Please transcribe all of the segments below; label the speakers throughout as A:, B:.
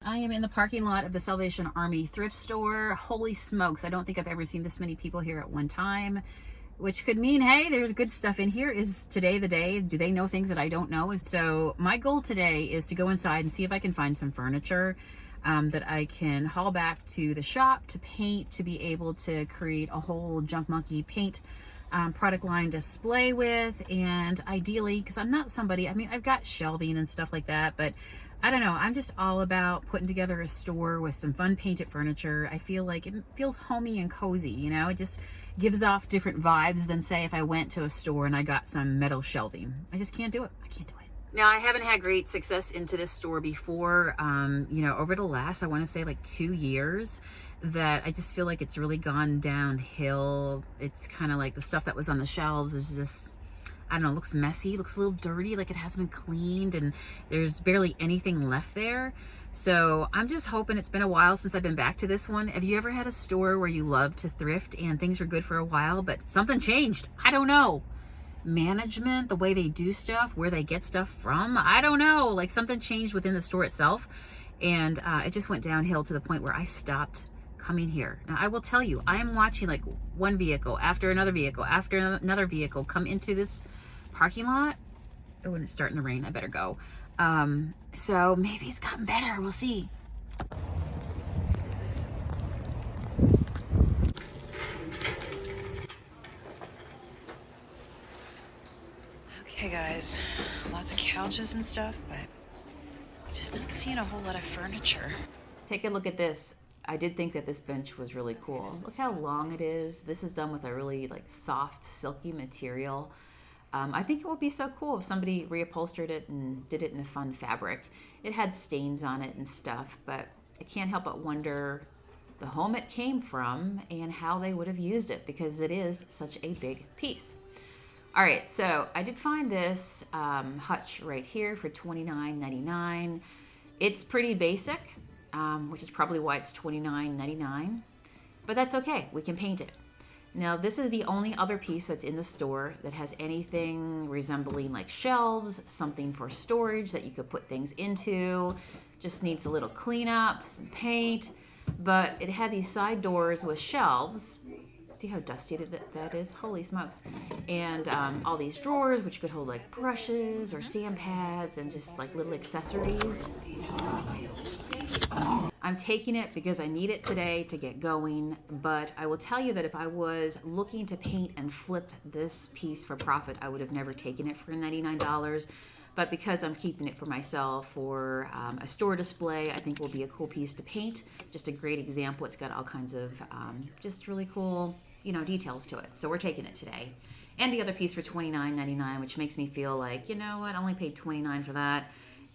A: I am in the parking lot of the Salvation Army thrift store. Holy smokes, I don't think I've ever seen this many people here at one time, which could mean, hey, there's good stuff in here. Is today the day? Do they know things that I don't know? So my goal today is to go inside and see if I can find some furniture that I can haul back to the shop to paint, to be able to create a whole Junk Monkey paint product line display with. And ideally, because I'm not somebody, I mean, I've got shelving and stuff like that, but I don't know, I'm just all about putting together a store with some fun painted furniture. I feel like it feels homey and cozy, you know? It just gives off different vibes than, say, if I went to a store and I got some metal shelving. I just can't do it. I can't do it. Now, I haven't had great success into this store before, you know, over the last, I want to say like 2 years, that I just feel like it's really gone downhill. It's kind of like the stuff that was on the shelves is just, I don't know, looks messy, looks a little dirty, like it hasn't been cleaned, and there's barely anything left there. So I'm just hoping, it's been a while since I've been back to this one. Have you ever had a store where you love to thrift and things were good for a while, but something changed? I don't know. Management, the way they do stuff, where they get stuff from, I don't know. Like something changed within the store itself, and it just went downhill to the point where I stopped coming here. Now, I will tell you, I am watching like one vehicle after another vehicle after another vehicle come into this parking lot. Oh, and it's starting to rain. I better go. So maybe it's gotten better. We'll see. Okay, guys, lots of couches and stuff, but just not seeing a whole lot of furniture. Take a look at this. I did think that this bench was really cool. Look how long it is. This is done with a really like soft, silky material. I think it would be so cool if somebody reupholstered it and did it in a fun fabric. It had stains on it and stuff, but I can't help but wonder the home it came from and how they would have used it, because it is such a big piece. All right, so I did find this Hutch right here for $29.99. It's pretty basic, which is probably why it's $29.99, but that's okay. We can paint it. Now, this is the only other piece that's in the store that has anything resembling like shelves, something for storage that you could put things into. Just needs a little cleanup, some paint, but it had these side doors with shelves. See how dusty that is? Holy smokes. And all these drawers, which could hold like brushes or sand pads and just like little accessories. I'm taking it because I need it today to get going, but I will tell you that if I was looking to paint and flip this piece for profit, I would have never taken it for $99. But because I'm keeping it for myself for a store display, I think will be a cool piece to paint. Just a great example. It's got all kinds of just really cool, you know, details to it. So we're taking it today. And the other piece for $29.99, which makes me feel like, you know what, I only paid $29 for that,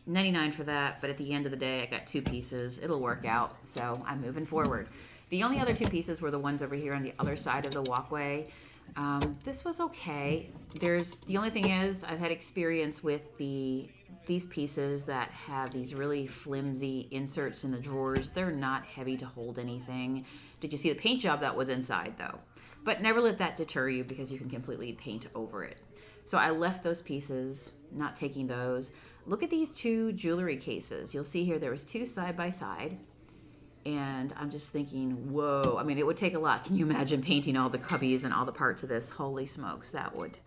A: $99 for that, but at the end of the day, I got two pieces. It'll work out, so I'm moving forward. The only other two pieces were the ones over here on the other side of the walkway. This was okay. The only thing is, I've had experience with these pieces that have these really flimsy inserts in the drawers. They're not heavy to hold anything. Did you see the paint job that was inside, though? But never let that deter you, because you can completely paint over it. So I left those pieces, not taking those. Look at these two jewelry cases. You'll see here there was two side by side. And I'm just thinking, whoa. I mean, it would take a lot. Can you imagine painting all the cubbies and all the parts of this? Holy smokes, that would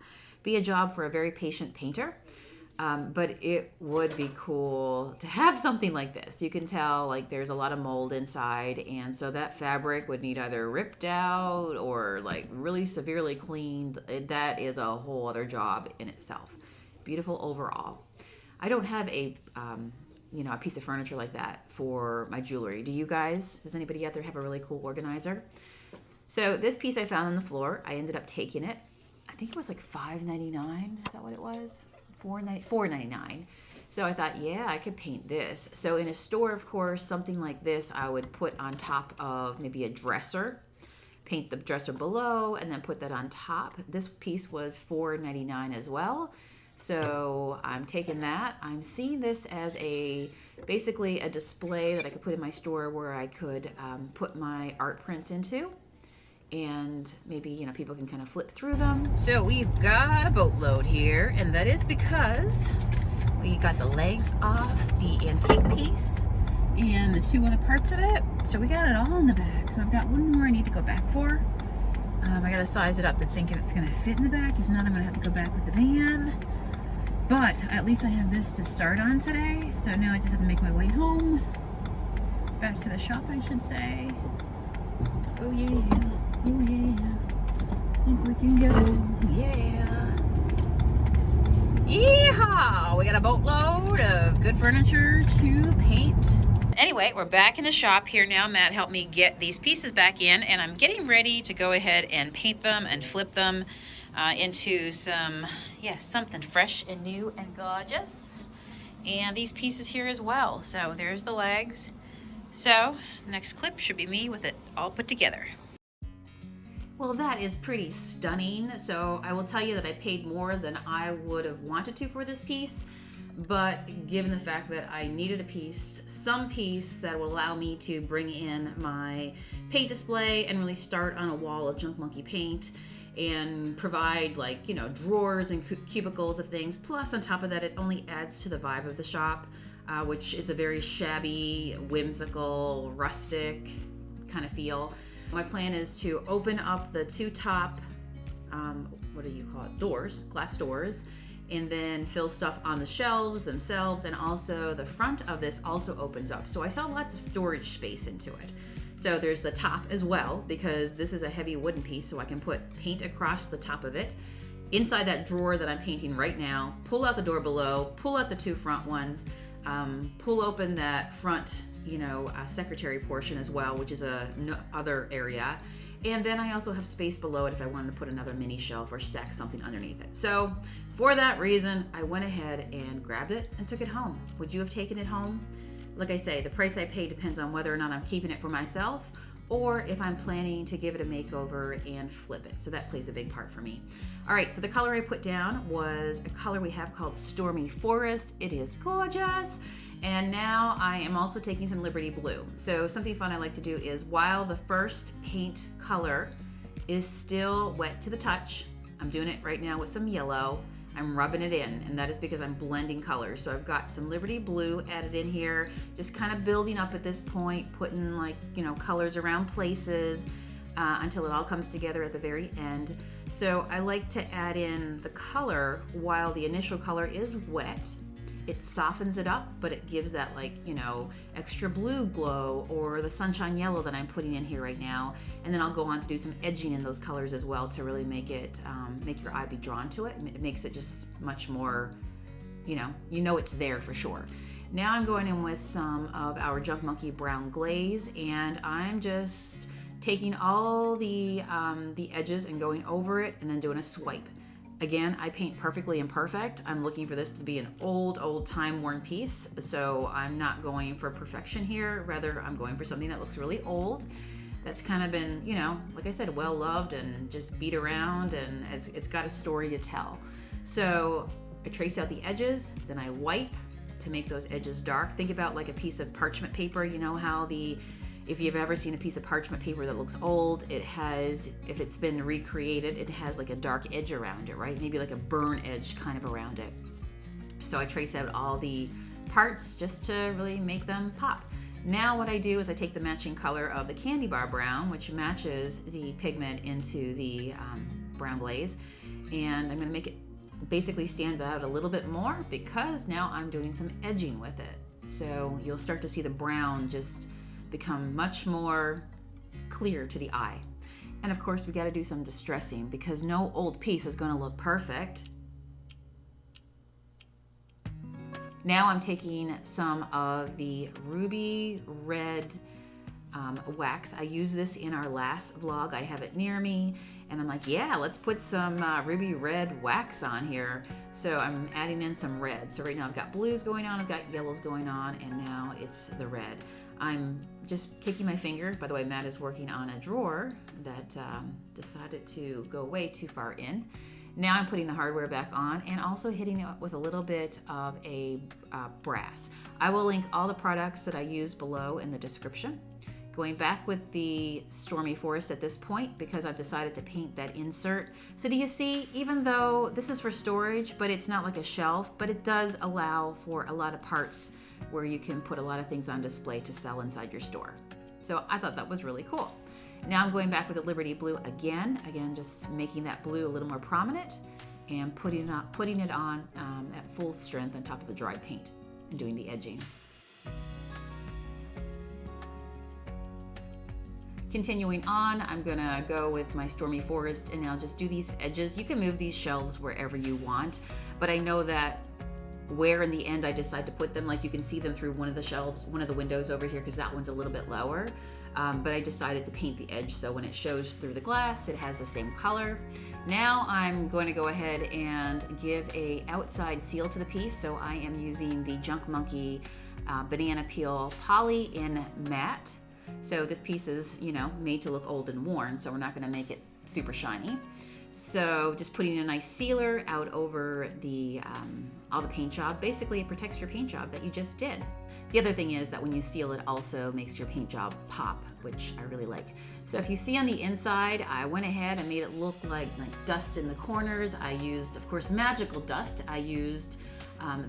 A: be a job for a very patient painter. But it would be cool to have something like this. You can tell like there's a lot of mold inside, and so that fabric would need either ripped out or like really severely cleaned. That is a whole other job in itself. Beautiful overall. I don't have a you know, a piece of furniture like that for my jewelry. Do you guys? Does anybody out there have a really cool organizer? So this piece I found on the floor. I ended up taking it. I think it was like $5.99. Is that what it was? $4.99. So I thought, yeah, I could paint this. So in a store, of course, something like this I would put on top of maybe a dresser, paint the dresser below, and then put that on top. This piece was $4.99 as well. So I'm taking that. I'm seeing this as basically a display that I could put in my store where I could put my art prints into. And maybe, you know, people can kind of flip through them. So we've got a boatload here, and that is because we got the legs off the antique piece, and the 2 other parts of it. So we got it all in the bag. So I've got one more I need to go back for. I gotta size it up to think if it's gonna fit in the back. If not, I'm gonna have to go back with the van. But at least I have this to start on today. So now I just have to make my way home. Back to the shop, I should say. Oh yeah, oh yeah. Think we can go, yeah. Yeehaw! We got a boatload of good furniture to paint. Anyway, we're back in the shop here now. Matt helped me get these pieces back in, and I'm getting ready to go ahead and paint them and flip them into some, something fresh and new and gorgeous. And these pieces here as well. So there's the legs. So next clip should be me with it all put together. Well, that is pretty stunning. So I will tell you that I paid more than I would have wanted to for this piece. But given the fact that I needed a piece, some piece that will allow me to bring in my paint display and really start on a wall of Junk Monkey paint and provide drawers and cubicles of things. Plus on top of that, it only adds to the vibe of the shop, which is a very shabby, whimsical, rustic kind of feel. My plan is to open up the 2 top, doors, glass doors, and then fill stuff on the shelves themselves, and also the front of this also opens up. So I saw lots of storage space into it. So there's the top as well, because this is a heavy wooden piece, so I can put paint across the top of it. Inside that drawer that I'm painting right now, pull out the door below, pull out the 2 front ones, pull open that front, secretary portion as well, which is other area. And then I also have space below it if I wanted to put another mini shelf or stack something underneath it. So for that reason, I went ahead and grabbed it and took it home. Would you have taken it home? Like I say, the price I pay depends on whether or not I'm keeping it for myself or if I'm planning to give it a makeover and flip it. So that plays a big part for me. All right, so the color I put down was a color we have called Stormy Forest. It is gorgeous. And now I am also taking some Liberty Blue. So something fun I like to do is while the first paint color is still wet to the touch, I'm doing it right now with some yellow. I'm rubbing it in, and that is because I'm blending colors. So I've got some Liberty Blue added in here, just kind of building up at this point, putting colors around places until it all comes together at the very end. So I like to add in the color while the initial color is wet. It softens it up, but it gives that extra blue glow or the sunshine yellow that I'm putting in here right now. And then I'll go on to do some edging in those colors as well to really make it, make your eye be drawn to it. It makes it just much more, it's there for sure. Now I'm going in with some of our Junk Monkey brown glaze, and I'm just taking all the edges and going over it and then doing a swipe. Again, I paint perfectly imperfect. I'm looking for this to be an old time-worn piece, so I'm not going for perfection here. Rather, I'm going for something that looks really old, that's kind of been, like I said, well-loved and just beat around, and it's got a story to tell. So I trace out the edges, then I wipe to make those edges dark. Think about like a piece of parchment paper. You know how if you've ever seen a piece of parchment paper that looks old, it has, if it's been recreated, it has like a dark edge around it, right? Maybe like a burn edge kind of around it. So I trace out all the parts just to really make them pop. Now what I do is I take the matching color of the candy bar brown, which matches the pigment into the brown glaze, and I'm gonna make it basically stand out a little bit more because now I'm doing some edging with it. So you'll start to see the brown just become much more clear to the eye. And of course we got to do some distressing because no old piece is going to look perfect. Now I'm taking some of the ruby red wax. I used this in our last vlog. I have it near me and I'm like, yeah, let's put some ruby red wax on here. So I'm adding in some red. So right now I've got blues going on, I've got yellows going on, and now it's the red. I'm just taking my finger. By the way, Matt is working on a drawer that decided to go way too far in. Now I'm putting the hardware back on and also hitting it with a little bit of a brass. I will link all the products that I use below in the description. going back with the Stormy Forest at this point because I've decided to paint that insert. So do you see, even though this is for storage, but it's not like a shelf, but it does allow for a lot of parts where you can put a lot of things on display to sell inside your store. So I thought that was really cool. Now I'm going back with the Liberty Blue again, just making that blue a little more prominent and putting it on at full strength on top of the dry paint and doing the edging. Continuing on, I'm gonna go with my Stormy Forest and I'll just do these edges. You can move these shelves wherever you want, but I know that where in the end I decide to put them, like you can see them through one of the shelves, one of the windows over here, because that one's a little bit lower. But I decided to paint the edge so when it shows through the glass, it has the same color. Now I'm going to go ahead and give a outside seal to the piece. So I am using the Junk Monkey Banana Peel Poly in matte. So this piece is, made to look old and worn, so we're not gonna make it super shiny. So just putting a nice sealer out over the all the paint job. Basically, it protects your paint job that you just did. The other thing is that when you seal, it also makes your paint job pop, which I really like. So if you see on the inside, I went ahead and made it look like dust in the corners. I used, of course, magical dust. I used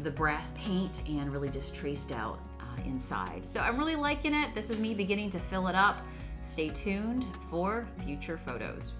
A: the brass paint and really just traced out inside. So I'm really liking it. This is me beginning to fill it up. Stay tuned for future photos.